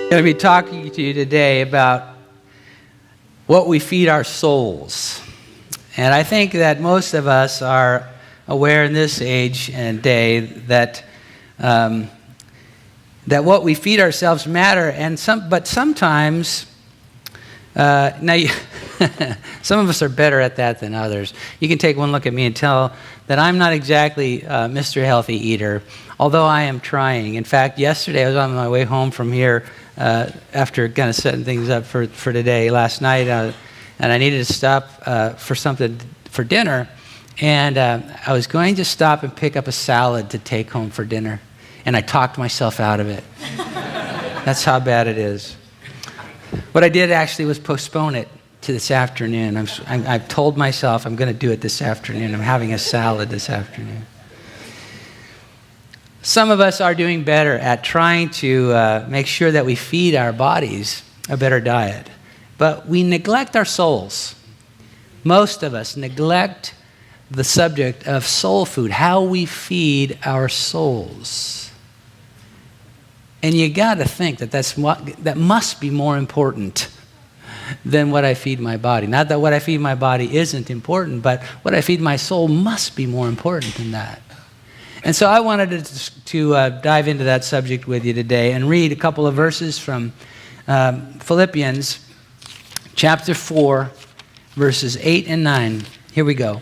I'm going to be talking to you today about what we feed our souls. And I think that most of us are aware in this age and day that that what we feed ourselves matter. But sometimes, some of us are better at that than others. You can take one look at me and tell that I'm not exactly Mr. Healthy Eater, although I am trying. In fact, yesterday I was on my way home from here after kind of setting things up for today last night, and I needed to stop for something for dinner, and I was going to stop and pick up a salad to take home for dinner, and I talked myself out of it. That's how bad it is. What I did actually was postpone it to this afternoon. I've told myself I'm going to do it this afternoon. I'm having a salad this afternoon. Some of us are doing better at trying to make sure that we feed our bodies a better diet, but we neglect our souls. Most of us neglect the subject of soul food, how we feed our souls. And you got to think that must be more important than what I feed my body. Not that what I feed my body isn't important, but what I feed my soul must be more important than that. And so I wanted to dive into that subject with you today and read a couple of verses from Philippians chapter 4, verses 8 and 9. Here we go.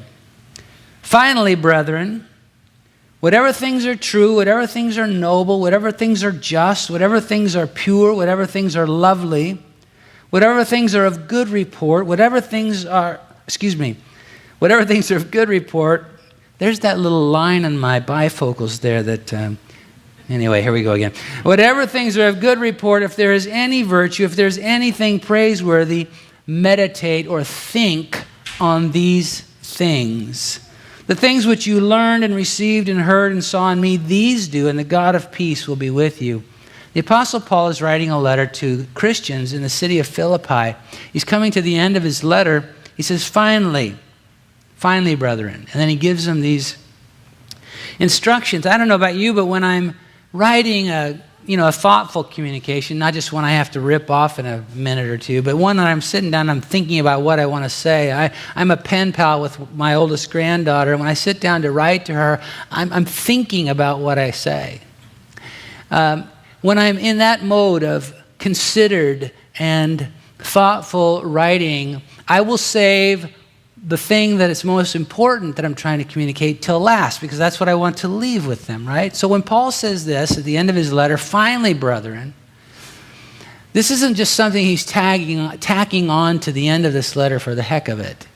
Finally, brethren, whatever things are true, whatever things are noble, whatever things are just, whatever things are pure, whatever things are lovely, whatever things are of good report, whatever things are of good report. There's that little line on my bifocals there that, anyway, here we go again. Whatever things are of good report, if there is any virtue, if there's anything praiseworthy, meditate or think on these things. The things which you learned and received and heard and saw in me, these do, and the God of peace will be with you. The Apostle Paul is writing a letter to Christians in the city of Philippi. He's coming to the end of his letter. He says, finally, brethren. And then he gives them these instructions. I don't know about you, but when I'm writing a thoughtful communication, not just one I have to rip off in a minute or two, but one that I'm sitting down, I'm thinking about what I want to say. I'm a pen pal with my oldest granddaughter. When I sit down to write to her, I'm thinking about what I say. When I'm in that mode of considered and thoughtful writing, I will save the thing that is most important that I'm trying to communicate till last, because that's what I want to leave with them, right? So when Paul says this at the end of his letter, finally, brethren, this isn't just something he's tacking on to the end of this letter for the heck of it.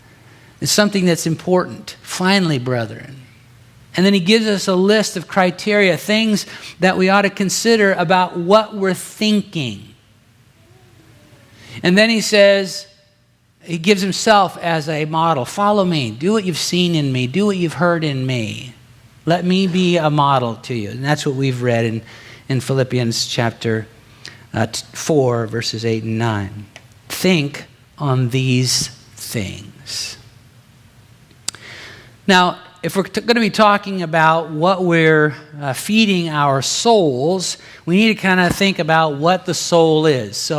It's something that's important. Finally, brethren. And then he gives us a list of criteria, things that we ought to consider about what we're thinking. And then he says, he gives himself as a model. Follow me. Do what you've seen in me. Do what you've heard in me. Let me be a model to you. And that's what we've read in Philippians chapter 4, verses 8 and 9. Think on these things. Now, if we're going to be talking about what we're feeding our souls, we need to kind of think about what the soul is.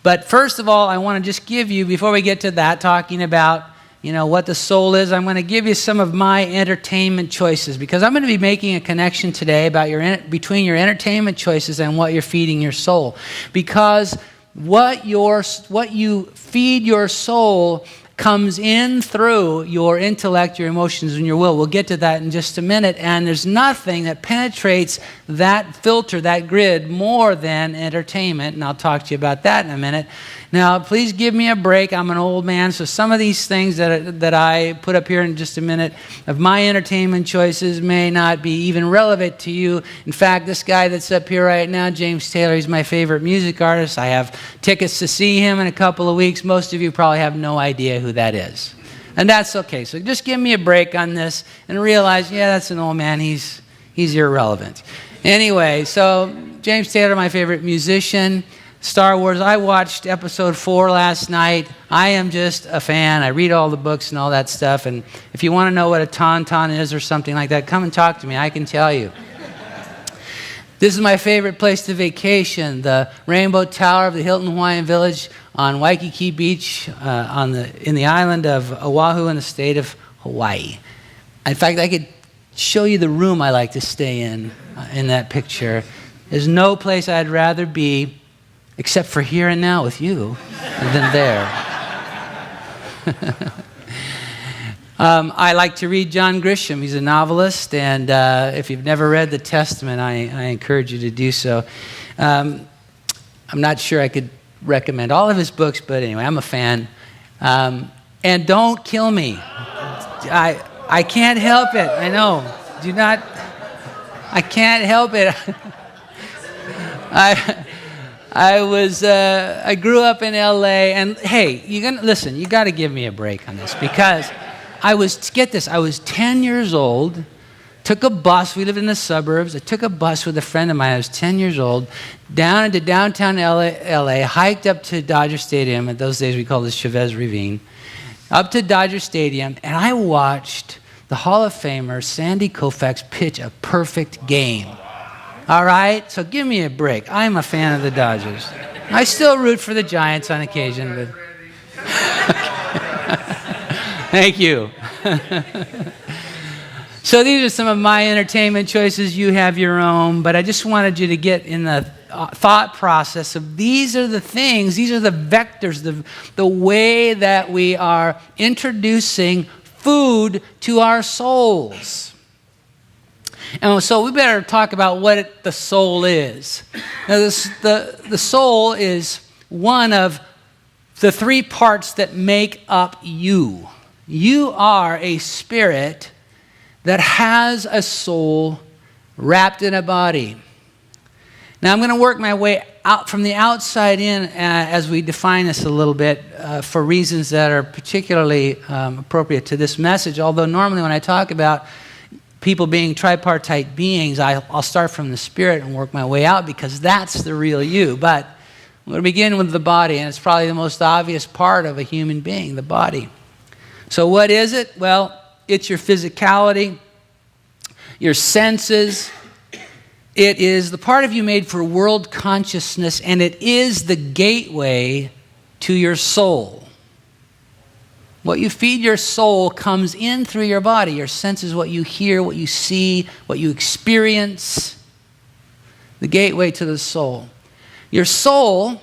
But first of all, I want to just give you, before we get to that, talking about, what the soul is, I'm going to give you some of my entertainment choices, because I'm going to be making a connection today about between your entertainment choices and what you're feeding your soul. Because what you feed your soul comes in through your intellect, your emotions, and your will. We'll get to that in just a minute. And there's nothing that penetrates that filter, that grid, more than entertainment. And I'll talk to you about that in a minute. Now, please give me a break. I'm an old man, so some of these things that I put up here in just a minute of my entertainment choices may not be even relevant to you. In fact, this guy that's up here right now, James Taylor, he's my favorite music artist. I have tickets to see him in a couple of weeks. Most of you probably have no idea who that is. And that's okay. So just give me a break on this and realize, that's an old man. He's irrelevant. Anyway, so James Taylor, my favorite musician. Star Wars, I watched episode 4 last night. I am just a fan. I read all the books and all that stuff. And if you want to know what a tauntaun is or something like that, come and talk to me. I can tell you. This is my favorite place to vacation, the Rainbow Tower of the Hilton Hawaiian Village on Waikiki Beach in the island of Oahu in the state of Hawaii. In fact, I could show you the room I like to stay in that picture. There's no place I'd rather be except for here and now with you than there. I like to read John Grisham. He's a novelist, and if you've never read the Testament, I encourage you to do so. I'm not sure I could recommend all of his books, but anyway, I'm a fan. And don't kill me. I can't help it. I know. Do not. I can't help it. I grew up in L.A. and hey, listen. You got to give me a break on this because I was 10 years old. Took a bus. We lived in the suburbs. I took a bus with a friend of mine. I was 10 years old, down into downtown LA, hiked up to Dodger Stadium. In those days, we called it Chavez Ravine. Up to Dodger Stadium, and I watched the Hall of Famer Sandy Koufax pitch a perfect game. All right? So give me a break. I'm a fan of the Dodgers. I still root for the Giants on occasion, but... Thank you. So these are some of my entertainment choices. You have your own, but I just wanted you to get in the thought process of these are the things, these are the vectors, the way that we are introducing food to our souls. And so we better talk about what the soul is. Now the soul is one of the three parts that make up you. You are a spirit that has a soul wrapped in a body. Now I'm going to work my way out from the outside in as we define this a little bit for reasons that are particularly appropriate to this message. Although normally when I talk about people being tripartite beings, I'll start from the spirit and work my way out because that's the real you. But I'm going to begin with the body, and it's probably the most obvious part of a human being, the body. So what is it? Well, it's your physicality, your senses. It is the part of you made for world consciousness, and it is the gateway to your soul. What you feed your soul comes in through your body. Your senses, what you hear, what you see, what you experience. The gateway to the soul. Your soul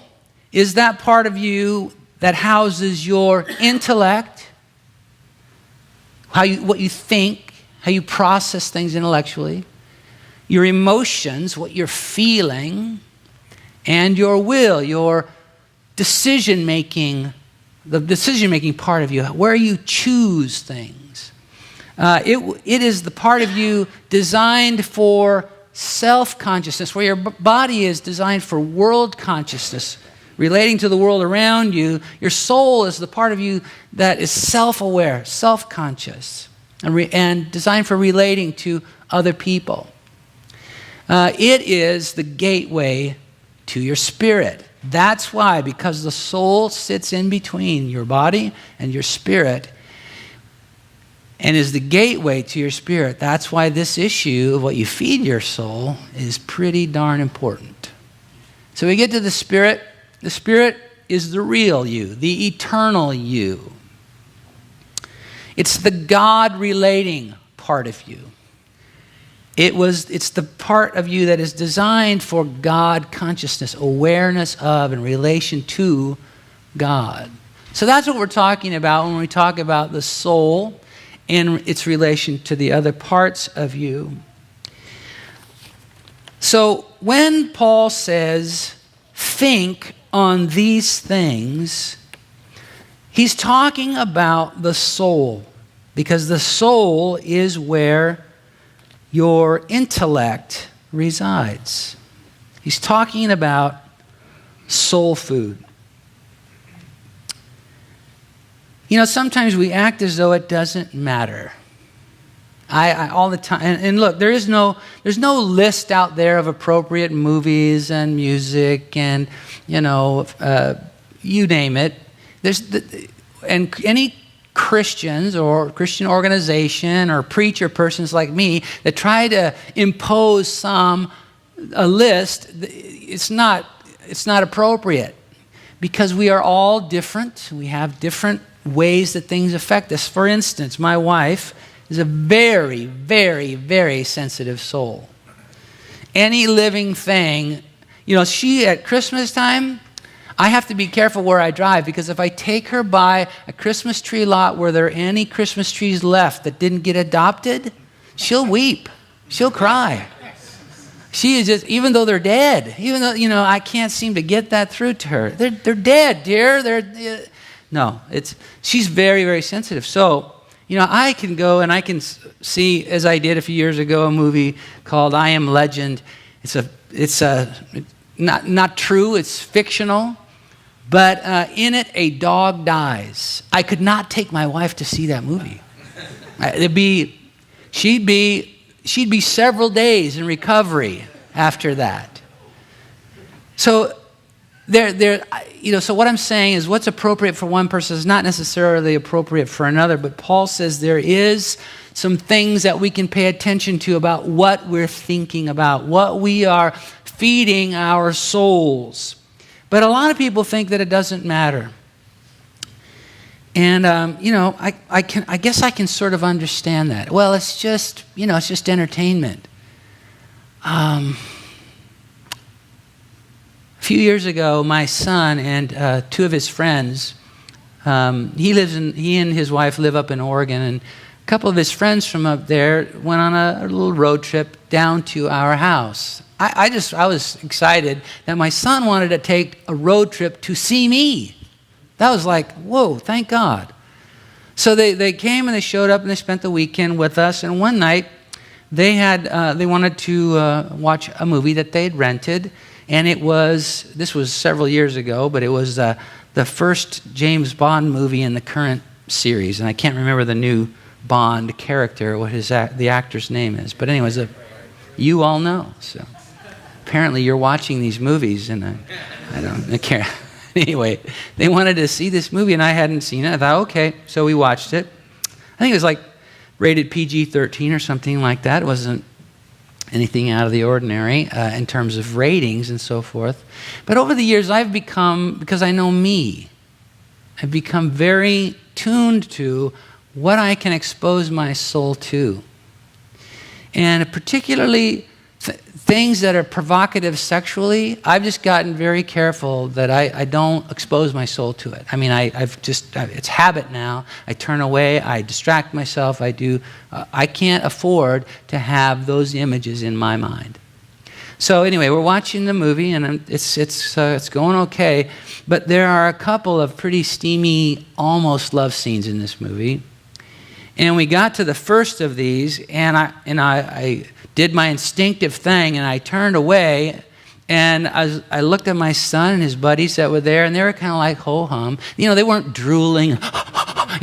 is that part of you that houses your intellect, what you think, how you process things intellectually, your emotions, what you're feeling, and your will, your decision-making, the decision-making part of you, where you choose things. It is the part of you designed for self-consciousness, where your body is designed for world consciousness, relating to the world around you. Your soul is the part of you that is self-aware, self-conscious, and designed for relating to other people. It is the gateway to your spirit. That's why, because the soul sits in between your body and your spirit and is the gateway to your spirit. That's why this issue of what you feed your soul is pretty darn important. So we get to the spirit. The spirit is the real you, the eternal you. It's the God-relating part of you. It's the part of you that is designed for God consciousness, awareness of and relation to God. So that's what we're talking about when we talk about the soul and its relation to the other parts of you. So when Paul says, think on these things, he's talking about the soul, because the soul is where your intellect resides. He's talking about soul food. You know, sometimes we act as though it doesn't matter. I all the time, and look, there's no list out there of appropriate movies and music and you name it. And any Christians or Christian organization or preacher persons like me that try to impose some a list, it's not appropriate because we are all different. We have different ways that things affect us. For instance, my wife is a very, very, very sensitive soul. Any living thing, she at Christmas time, I have to be careful where I drive because if I take her by a Christmas tree lot where there are any Christmas trees left that didn't get adopted, she'll weep. She'll cry. She is just, even though they're dead, even though, I can't seem to get that through to her. They're dead, dear. She's very, very sensitive. So, I can go and I can see, as I did a few years ago, a movie called I Am Legend. It's not true, it's fictional. But in it, a dog dies. I could not take my wife to see that movie. She'd be several days in recovery after that. So so what I'm saying is what's appropriate for one person is not necessarily appropriate for another, but Paul says there is some things that we can pay attention to about what we're thinking about, what we are feeding our souls. But a lot of people think that it doesn't matter. And, I guess I can sort of understand that. Well, it's just entertainment. A few years ago, my son and two of his friends, he and his wife live up in Oregon, and a couple of his friends from up there went on a little road trip down to our house. I was excited that my son wanted to take a road trip to see me. That was like, whoa, thank God. So they came and they showed up and they spent the weekend with us. And one night they wanted to watch a movie that they had rented. And this was several years ago, but it was the first James Bond movie in the current series. And I can't remember the new Bond character, what the actor's name is. But anyways, you all know. So apparently you're watching these movies and I don't care. Anyway, they wanted to see this movie, and I hadn't seen it. I thought, okay, so we watched it. I think it was like rated PG-13 or something like that. It wasn't anything out of the ordinary in terms of ratings and so forth. But over the years, because I know me, I've become very tuned to what I can expose my soul to. And particularly things that are provocative sexually, I've just gotten very careful that I don't expose my soul to it. I mean, it's habit now. I turn away, I distract myself, I can't afford to have those images in my mind. So anyway, we're watching the movie and it's going okay, but there are a couple of pretty steamy, almost love scenes in this movie. And we got to the first of these, and I did my instinctive thing, and I turned away, and I looked at my son and his buddies that were there, and they were kind of like ho-hum. They weren't drooling,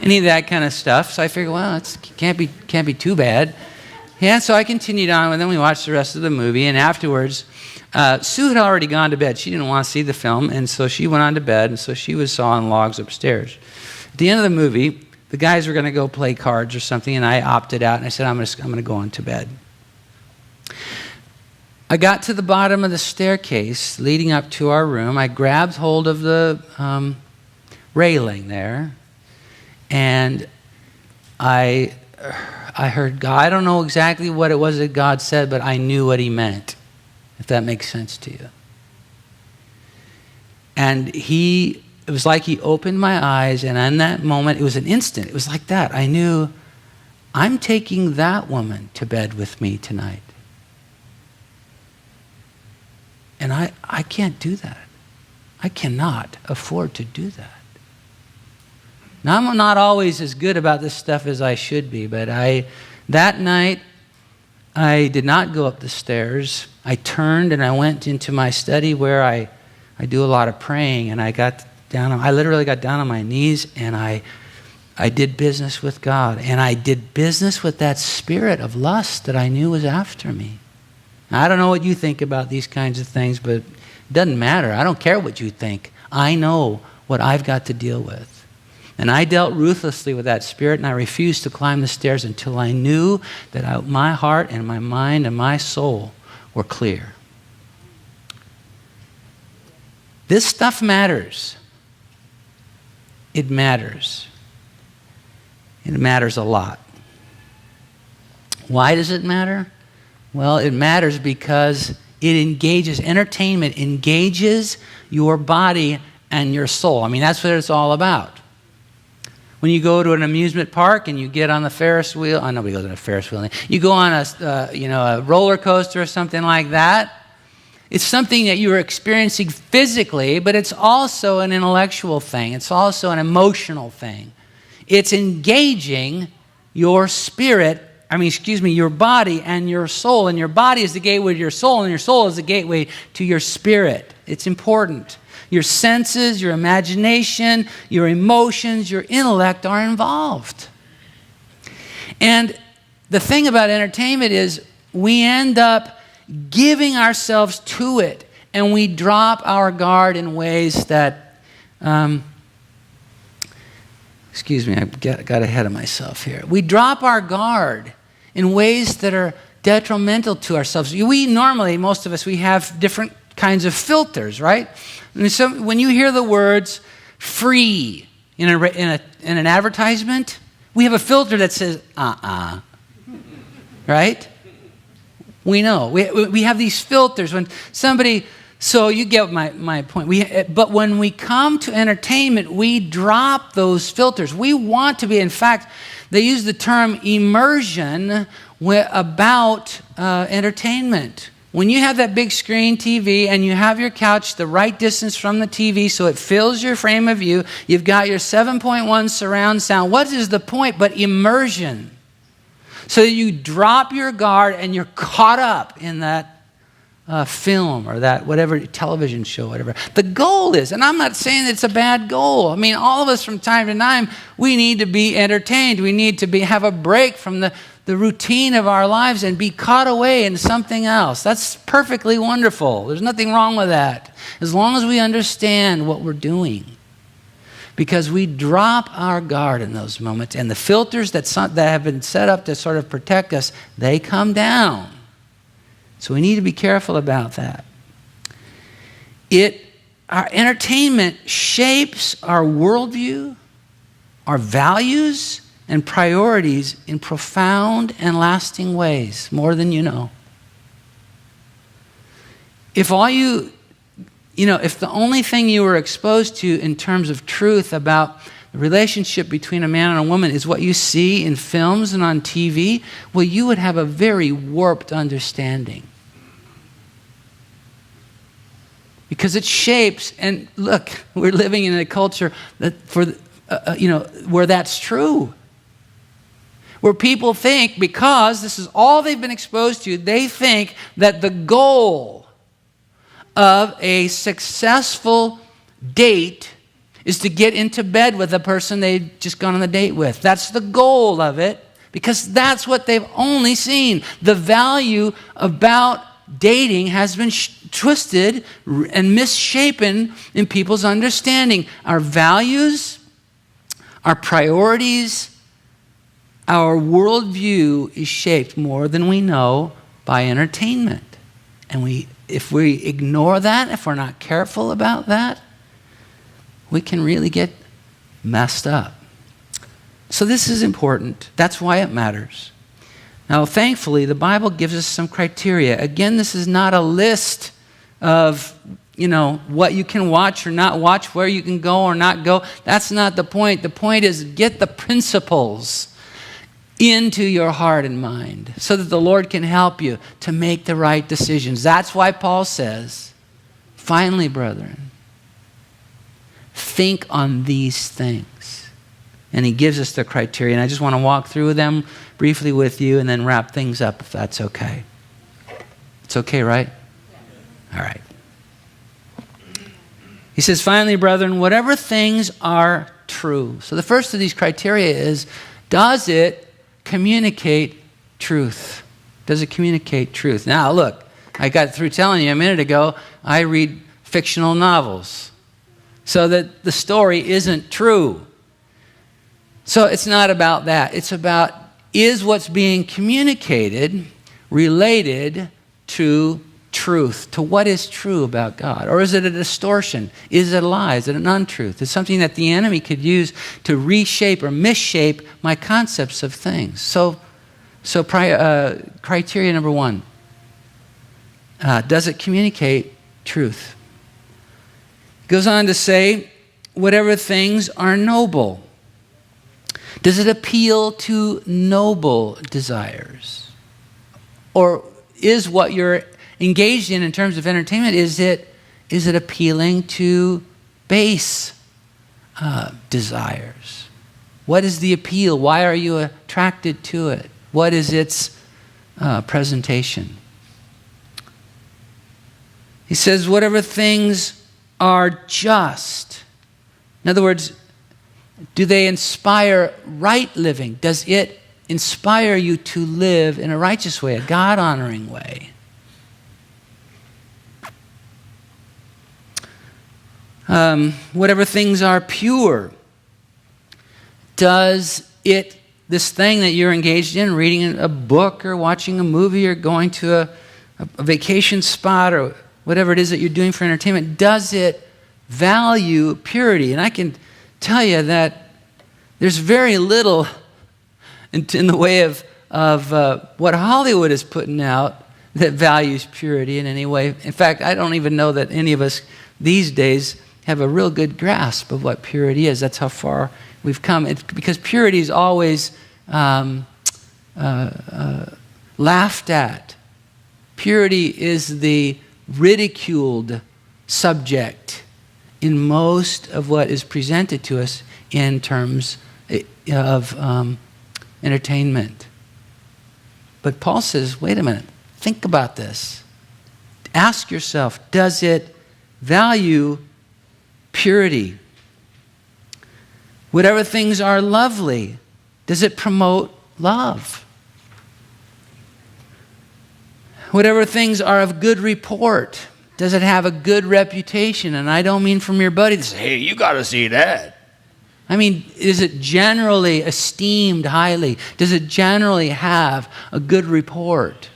any of that kind of stuff. So I figured, well, it can't be too bad. Yeah, so I continued on, and then we watched the rest of the movie, and afterwards, Sue had already gone to bed. She didn't want to see the film, and so she went on to bed, and so she was sawing logs upstairs. At the end of the movie, the guys were going to go play cards or something, and I opted out, and I said, I'm going to go on to bed. I got to the bottom of the staircase leading up to our room. I grabbed hold of the railing there, and I heard God. I don't know exactly what it was that God said, but I knew what he meant, if that makes sense to you. And it was like he opened my eyes, and in that moment, it was an instant. It was like that. I knew, I'm taking that woman to bed with me tonight. And I can't do that. I cannot afford to do that. Now, I'm not always as good about this stuff as I should be, but that night, I did not go up the stairs. I turned and I went into my study where I do a lot of praying, and I literally got down on my knees, and I did business with God, and I did business with that spirit of lust that I knew was after me. Now, I don't know what you think about these kinds of things, but it doesn't matter. I don't care what you think. I know what I've got to deal with. And I dealt ruthlessly with that spirit, and I refused to climb the stairs until I knew that my heart and my mind and my soul were clear. This stuff matters. It matters. It matters a lot. Why does it matter? Well, it matters because entertainment engages your body and your soul. I mean, that's what it's all about. When you go to an amusement park and you get on the Ferris wheel, nobody goes on a Ferris wheel. You go on a roller coaster or something like that. It's something that you are experiencing physically, but it's also an intellectual thing. It's also an emotional thing. It's engaging your your body and your soul. And your body is the gateway to your soul, and your soul is the gateway to your spirit. It's important. Your senses, your imagination, your emotions, your intellect are involved. And the thing about entertainment is we end up giving ourselves to it, and we drop our guard in ways that, I got ahead of myself here. We drop our guard in ways that are detrimental to ourselves. We normally, most of us, we have different kinds of filters, right? And so when you hear the words free in an advertisement, we have a filter that says, right? We know. We have these filters. When somebody, so you get my point. But when we come to entertainment, we drop those filters. We want to be, in fact, they use the term immersion about entertainment. When you have that big screen TV and you have your couch the right distance from the TV so it fills your frame of view, you've got your 7.1 surround sound. What is the point but immersion? So you drop your guard and you're caught up in that film or that whatever television show, whatever. The goal is, and I'm not saying it's a bad goal. I mean, all of us from time to time, we need to be entertained. We need to have a break from the routine of our lives and be caught away in something else. That's perfectly wonderful. There's nothing wrong with that, as long as we understand what we're doing. Because we drop our guard in those moments, and the filters that have been set up to sort of protect us, they come down. So we need to be careful about that. Our entertainment shapes our worldview, our values, and priorities in profound and lasting ways, more than you know. If the only thing you were exposed to in terms of truth about the relationship between a man and a woman is what you see in films and on TV, well, you would have a very warped understanding. Because it shapes, and look, we're living in a culture that where that's true. Where people think, because this is all they've been exposed to, they think that the goal of a successful date is to get into bed with the person they've just gone on the date with. That's the goal of it, because that's what they've only seen. The value about dating has been twisted and misshapen in people's understanding. Our values, our priorities, our worldview is shaped more than we know by entertainment. And if we ignore that, if we're not careful about that, we can really get messed up. So this is important. That's why it matters. Now, thankfully, the Bible gives us some criteria. Again, this is not a list of, what you can watch or not watch, where you can go or not go. That's not the point. The point is get the principles into your heart and mind so that the Lord can help you to make the right decisions. That's why Paul says, finally, brethren, think on these things. And he gives us the criteria. And I just want to walk through them briefly with you and then wrap things up if that's okay. It's okay, right? All right. He says, finally, brethren, whatever things are true. So the first of these criteria is, does it communicate truth? Does it communicate truth? Now, look, I got through telling you a minute ago, I read fictional novels so that the story isn't true. So it's not about that. It's about, is what's being communicated related to truth, to what is true about God? Or is it a distortion? Is it a lie? Is it an untruth? It's something that the enemy could use to reshape or misshape my concepts of things. So criteria number one, does it communicate truth? It goes on to say, whatever things are noble. Does it appeal to noble desires? Or is what you're engaged in terms of entertainment, is it appealing to base desires? What is the appeal? Why are you attracted to it? What is its presentation? He says, whatever things are just. In other words, do they inspire right living? Does it inspire you to live in a righteous way, a God-honoring way? Whatever things are pure, does it, this thing that you're engaged in, reading a book or watching a movie or going to a vacation spot or whatever it is that you're doing for entertainment, does it value purity? And I can tell you that there's very little in the way of what Hollywood is putting out that values purity in any way. In fact, I don't even know that any of us these days have a real good grasp of what purity is. That's how far we've come. Because purity is always laughed at. Purity is the ridiculed subject in most of what is presented to us in terms of entertainment. But Paul says, wait a minute, think about this. Ask yourself, does it value purity? Whatever things are lovely, does it promote love? Whatever things are of good report, does it have a good reputation? And I don't mean from your buddy to say, hey, you got to see that. I mean, is it generally esteemed highly? Does it generally have a good report?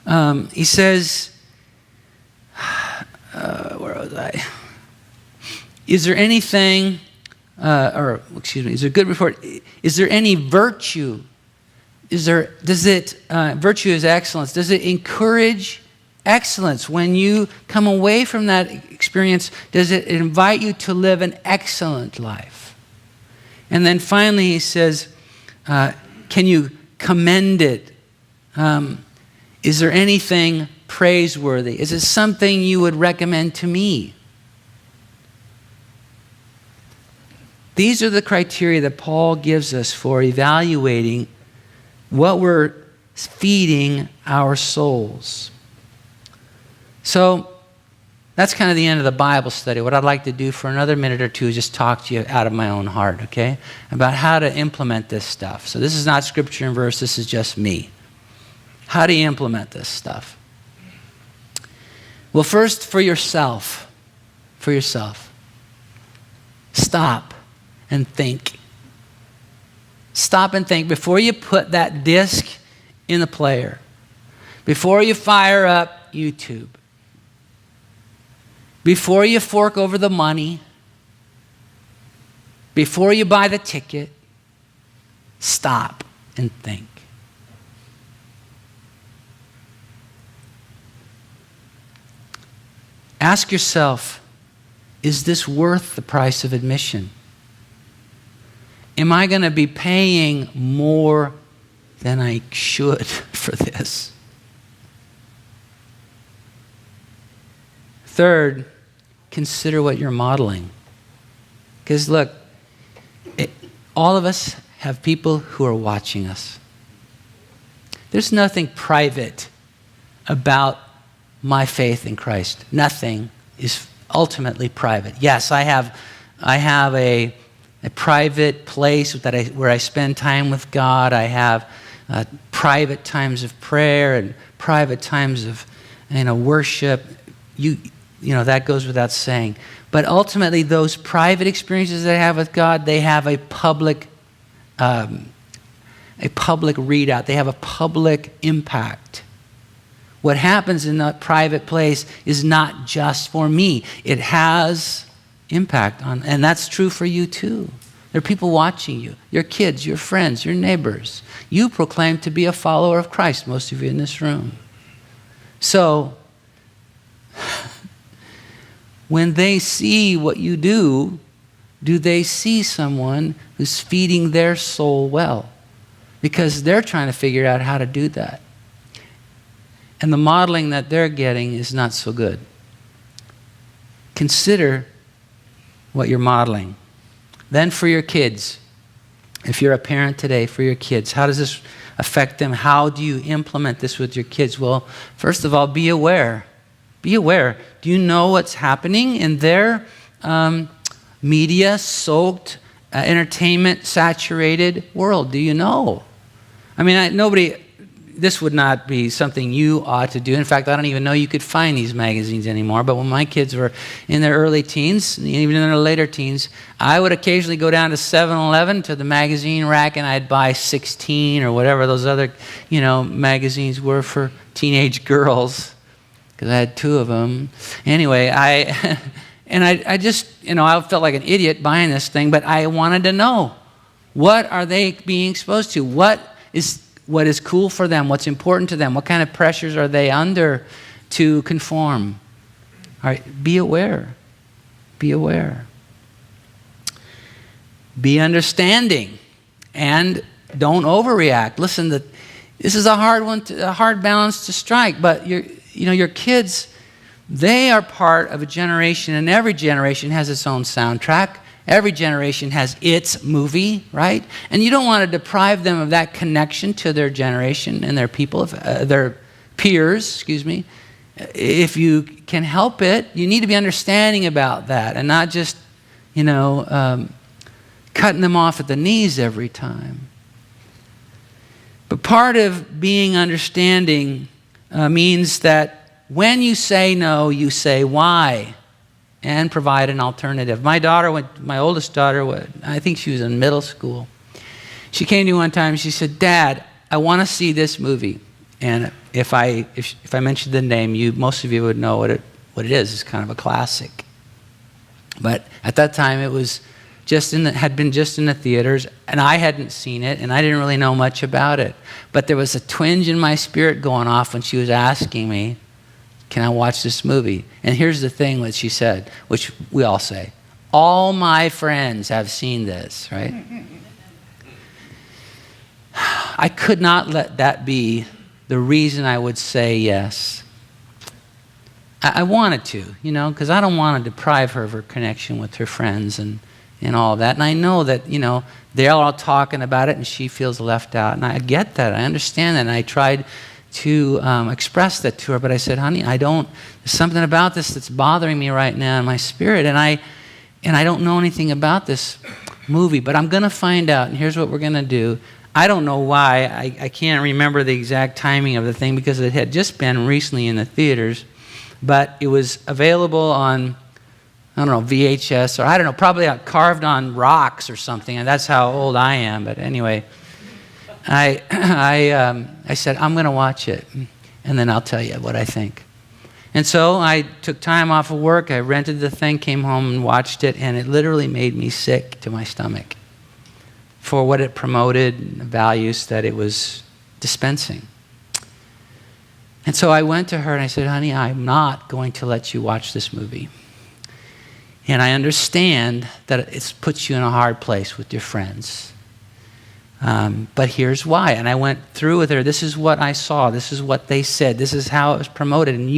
He says, where was I? Is there anything, is there a good report? Is there any virtue? Virtue is excellence. Does it encourage excellence? When you come away from that experience, does it invite you to live an excellent life? And then finally he says, can you commend it? Is there anything praiseworthy? Is it something you would recommend to me? These are the criteria that Paul gives us for evaluating what we're feeding our souls. So that's kind of the end of the Bible study. What I'd like to do for another minute or two is just talk to you out of my own heart, okay? About how to implement this stuff. So this is not scripture and verse, this is just me. How do you implement this stuff? Well, first, for yourself. For yourself. Stop and think. Stop and think before you put that disc in the player. Before you fire up YouTube. Before you fork over the money. Before you buy the ticket. Stop and think. Ask yourself, is this worth the price of admission? Am I going to be paying more than I should for this? Third, consider what you're modeling. Because look, all of us have people who are watching us. There's nothing private about my faith in Christ. Nothing is ultimately private. Yes, I have a private place where I spend time with God. I have private times of prayer and private times of worship. You that goes without saying. But ultimately, those private experiences that I have with God, they have a public readout. They have a public impact. What happens in that private place is not just for me. It has impact on, and that's true for you too. There are people watching you, your kids, your friends, your neighbors. You proclaim to be a follower of Christ, most of you in this room. So, when they see what you do they see someone who's feeding their soul well? Because they're trying to figure out how to do that. And the modeling that they're getting is not so good. Consider what you're modeling. Then for your kids, if you're a parent today, for your kids, how does this affect them? How do you implement this with your kids? Well, first of all, be aware. Be aware. Do you know what's happening in their media-soaked, entertainment-saturated world? Do you know? I mean, this would not be something you ought to do. In fact, I don't even know you could find these magazines anymore. But when my kids were in their early teens, even in their later teens, I would occasionally go down to 7-Eleven to the magazine rack, and I'd buy 16 or whatever those other, magazines were for teenage girls, because I had 2 of them. Anyway, I just, I felt like an idiot buying this thing, but I wanted to know, what are they being exposed to? What is cool for them? What's important to them? What kind of pressures are they under to conform? All right, be aware. Be aware. Be understanding, and don't overreact. Listen, this is a hard balance to strike, but your kids, they are part of a generation, and every generation has its own soundtrack. Every generation has its movie, right? And you don't want to deprive them of that connection to their generation and their people, their peers, If you can help it, you need to be understanding about that and not just, cutting them off at the knees every time. But part of being understanding means that when you say no, you say why, and provide an alternative. My oldest daughter, I think she was in middle school. She came to me one time and she said, "Dad, I want to see this movie." And if I mentioned the name, most of you would know what it is. It's kind of a classic. But at that time, it was had been just in the theaters, and I hadn't seen it, and I didn't really know much about it. But there was a twinge in my spirit going off when she was asking me, "Can I watch this movie?" And here's the thing that she said, which we all say: "All my friends have seen this," right? I could not let that be the reason I would say yes. I wanted to, because I don't want to deprive her of her connection with her friends and all of that. And I know that, they're all talking about it and she feels left out. And I get that. I understand that. And I tried to express that to her, but I said, "Honey, there's something about this that's bothering me right now in my spirit, and I don't know anything about this movie, but I'm going to find out, and here's what we're going to do." I don't know why. I can't remember the exact timing of the thing because it had just been recently in the theaters, but it was available on, VHS, or probably carved on rocks or something, and that's how old I am. But anyway, I said, "I'm going to watch it, and then I'll tell you what I think." And so I took time off of work. I rented the thing, came home and watched it, and it literally made me sick to my stomach for what it promoted and the values that it was dispensing. And so I went to her and I said, "Honey, I'm not going to let you watch this movie. And I understand that it puts you in a hard place with your friends. But here's why." And I went through with her, "This is what I saw. This is what they said. This is how it was promoted. And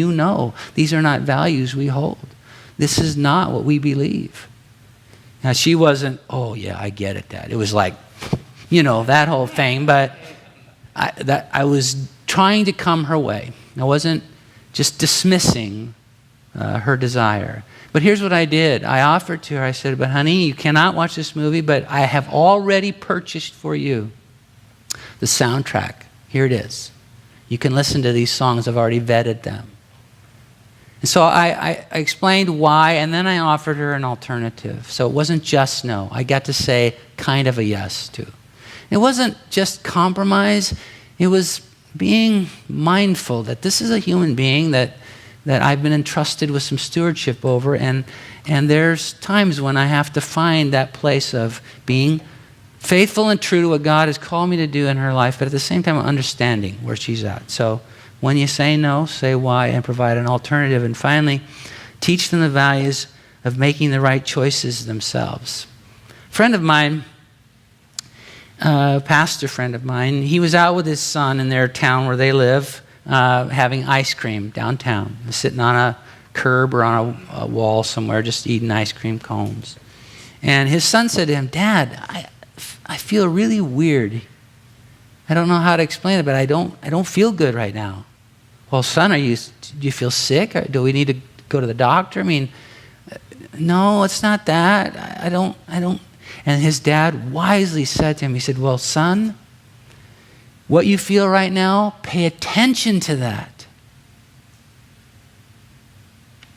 these are not values we hold. This is not what we believe." Now, she wasn't, "Oh, yeah, I get it, Dad." It was like, that whole thing. But I was trying to come her way. I wasn't just dismissing her desire. But here's what I did. I offered to her, I said, "But honey, you cannot watch this movie, but I have already purchased for you the soundtrack. Here it is. You can listen to these songs. I've already vetted them." And so I explained why, and then I offered her an alternative. So it wasn't just no. I got to say kind of a yes, too. It wasn't just compromise. It was being mindful that this is a human being that I've been entrusted with some stewardship over, and there's times when I have to find that place of being faithful and true to what God has called me to do in her life, but at the same time understanding where she's at. So when you say no, say why and provide an alternative. And finally, teach them the values of making the right choices themselves. A friend of mine, a pastor friend of mine, he was out with his son in their town where they live, having ice cream downtown, sitting on a curb or on a wall somewhere, just eating ice cream cones. And his son said to him, "Dad, I feel really weird. I don't know how to explain it, but I don't feel good right now." "Well, son, do you feel sick? Or do we need to go to the doctor?" "I mean, no, it's not that. I don't. And his dad wisely said to him, he said, "Well, son, what you feel right now, pay attention to that.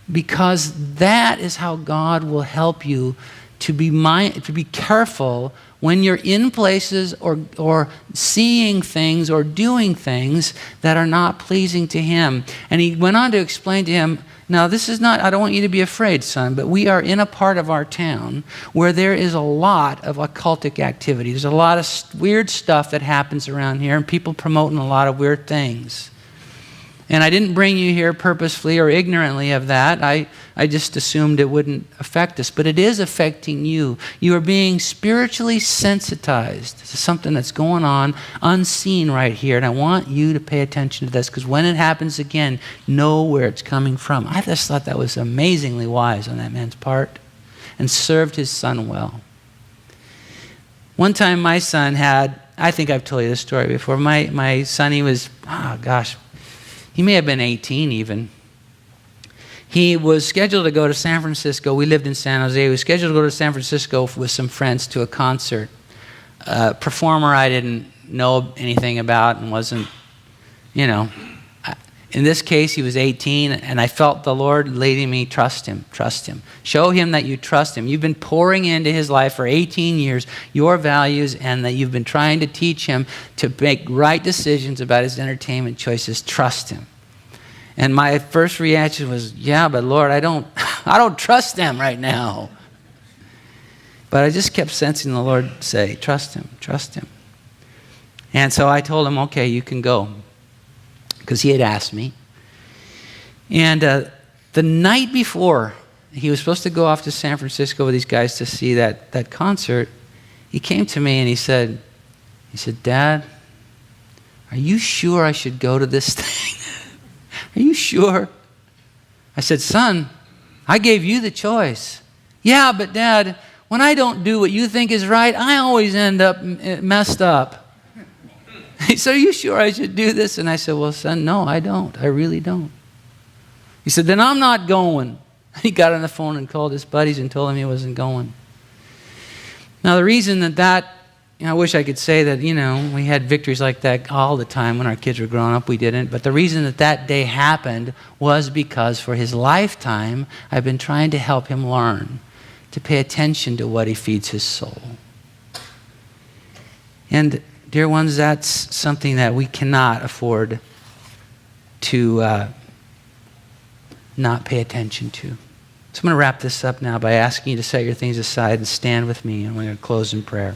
Because that is how God will help you to be careful when you're in places or seeing things or doing things that are not pleasing to Him." And he went on to explain to him, "Now, this is not, I don't want you to be afraid, son, but we are in a part of our town where there is a lot of occultic activity. There's a lot of weird stuff that happens around here, and people promoting a lot of weird things. And I didn't bring you here purposefully or ignorantly of that. I just assumed it wouldn't affect us. But it is affecting you. You are being spiritually sensitized to something that's going on unseen right here. And I want you to pay attention to this, because when it happens again, know where it's coming from." I just thought that was amazingly wise on that man's part and served his son well. One time my son had, I think I've told you this story before, my son, he was, he may have been 18 even. He was scheduled to go to San Francisco. We lived in San Jose. He was scheduled to go to San Francisco with some friends to a concert. A performer I didn't know anything about and wasn't, in this case, he was 18, and I felt the Lord leading me, trust him. Show him that you trust him. You've been pouring into his life for 18 years, your values, and that you've been trying to teach him to make right decisions about his entertainment choices. Trust him. And my first reaction was, "Yeah, but Lord, I don't trust them right now." But I just kept sensing the Lord say, trust him. And so I told him, "Okay, you can go," because he had asked me. And the night before he was supposed to go off to San Francisco with these guys to see that concert, he came to me and he said, "Dad, are you sure I should go to this thing? Are you sure?" I said, "Son, I gave you the choice." "Yeah, but Dad, when I don't do what you think is right, I always end up messed up." He said, "Are you sure I should do this?" And I said, "Well, son, no, I don't. I really don't." He said, "Then I'm not going." He got on the phone and called his buddies and told them he wasn't going. Now, the reason that I wish I could say that, we had victories like that all the time when our kids were growing up. We didn't. But the reason that day happened was because for his lifetime, I've been trying to help him learn to pay attention to what he feeds his soul. And dear ones, that's something that we cannot afford to not pay attention to. So I'm going to wrap this up now by asking you to set your things aside and stand with me, and we're going to close in prayer.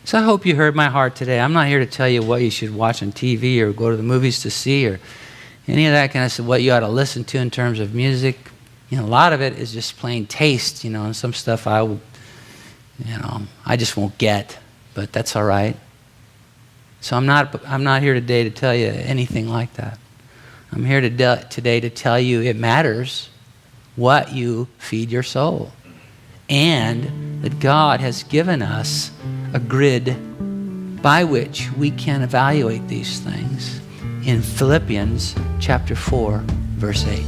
So I hope you heard my heart today. I'm not here to tell you what you should watch on TV or go to the movies to see or any of that kind of stuff, what you ought to listen to in terms of music. A lot of it is just plain taste, and some stuff I just won't get, but that's all right. So I'm not here today to tell you anything like that. I'm here today to tell you it matters what you feed your soul, and that God has given us a grid by which we can evaluate these things in Philippians chapter 4, verse 8.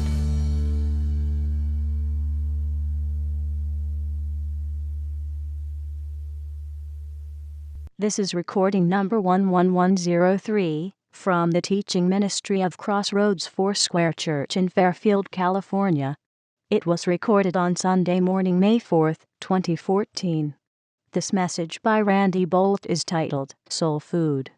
This is recording number 11103 from the teaching ministry of Crossroads Foursquare Church in Fairfield, California. It was recorded on Sunday morning, May 4th, 2014. This message by Randy Bolt is titled Soul Food.